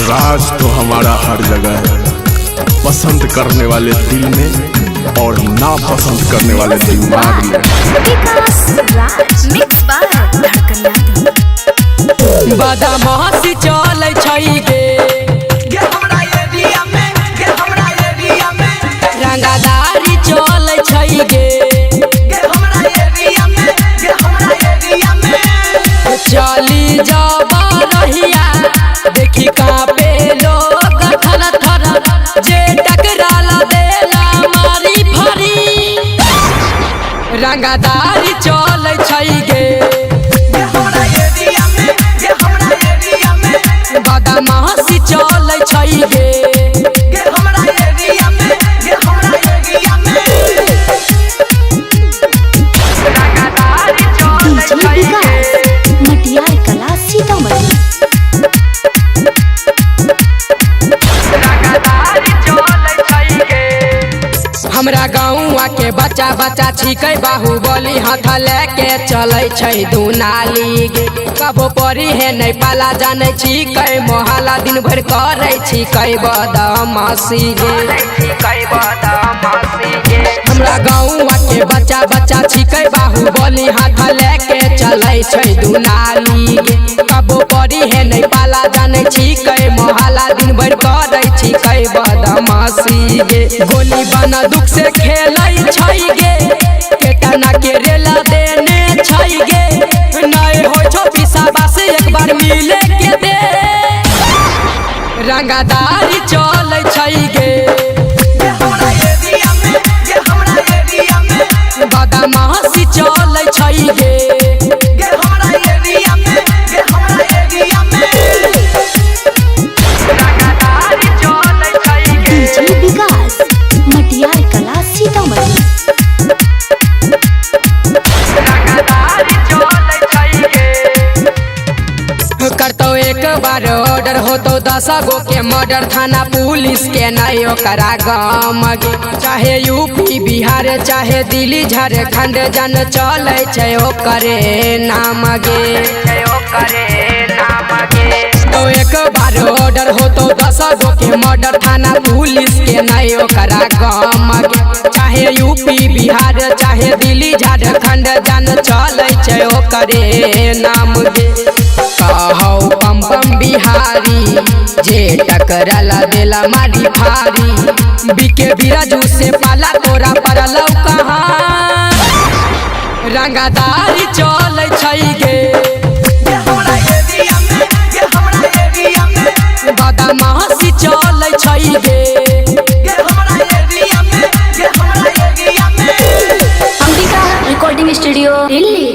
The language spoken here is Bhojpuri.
राज तो हमारा हर जगह है, पसंद करने वाले दिल में और ना पसंद करने वाले दिमाग में। बदमाशी चलै छै गे हमरा एरिया में, हमरा एरिया में रंगदारी चलै छै गे हमरा एरिया में, हमरा एरिया में चली जाबा रहिया देखी कांपे लोग थर थर, जे टकराला देला मारी फरी। रंगदारी चलै छै गे हमरा एरिया में, हमरा एरिया में बदमाशी चलै छै गे हमरा एरिया में, हमरा एरिया में रंगदारी चलै छै गे मटियार कला सीतामढ़ी। हमरा गाँवा के बच्चा बच्चा छिकै बाहुबली, हाथ लेके चलै छै दुनाली गे। कबो परी है नहीं पाला जाने छिकै मोहल्ला, दिन भर करे छिकै बदमाशी गे। हमरा गाँवा के बच्चा बच्चा छिकै बाहुबली, हाथ लेके चलै छै दुनाली गे। कबो परी है नहीं पाला जाने छिकै मोहल्ला, दिन भर करे छिकै बदमाशी गे। गोली बना दुख से खेलै छै गे, केतना के रेला देने छै गे। नहीं हो छो पिसाबा से एक बार मिले के दे। रंगदारी चलै छै गे हमरा एरिया में, हमरा एरिया में बदमाशी चलै छै गे हमरा एरिया में, हमरा एरिया में रंगदारी चलै छै गे डीजे विकास मटियार कला सीतामढ़ी। करतो एक बार ऑर्डर होतो 10 गो के मर्डर, थाना पुलिस के नहीं ओकरा गाम गे। चाहे यूपी बिहार चाहे दिल्ली झारखंड, जन चलै छै ओकरे नाम गे। तो एक बार ऑर्डर होतो 10 गो के मर्डर, थाना पुलिस के नहीं ओकरा गाम गे। चाहे यूपी बिहार चाहे दिल्ली झारखंड, जन चलै छै ओकरे नाम गे। कहौ पम पम बिहारी, जे टकराला देला मारी भारी। बिके बिराजू से पाला तोरा पड़लौ कहाँ। रंगदारी चलै छै गे हमरा एरिया में, हमरा एरिया में बदमाशी चलै छै गे हमरा एरिया में, हमरा एरिया में अंबिका रिकॉर्डिंग स्टूडियो दिल्ली।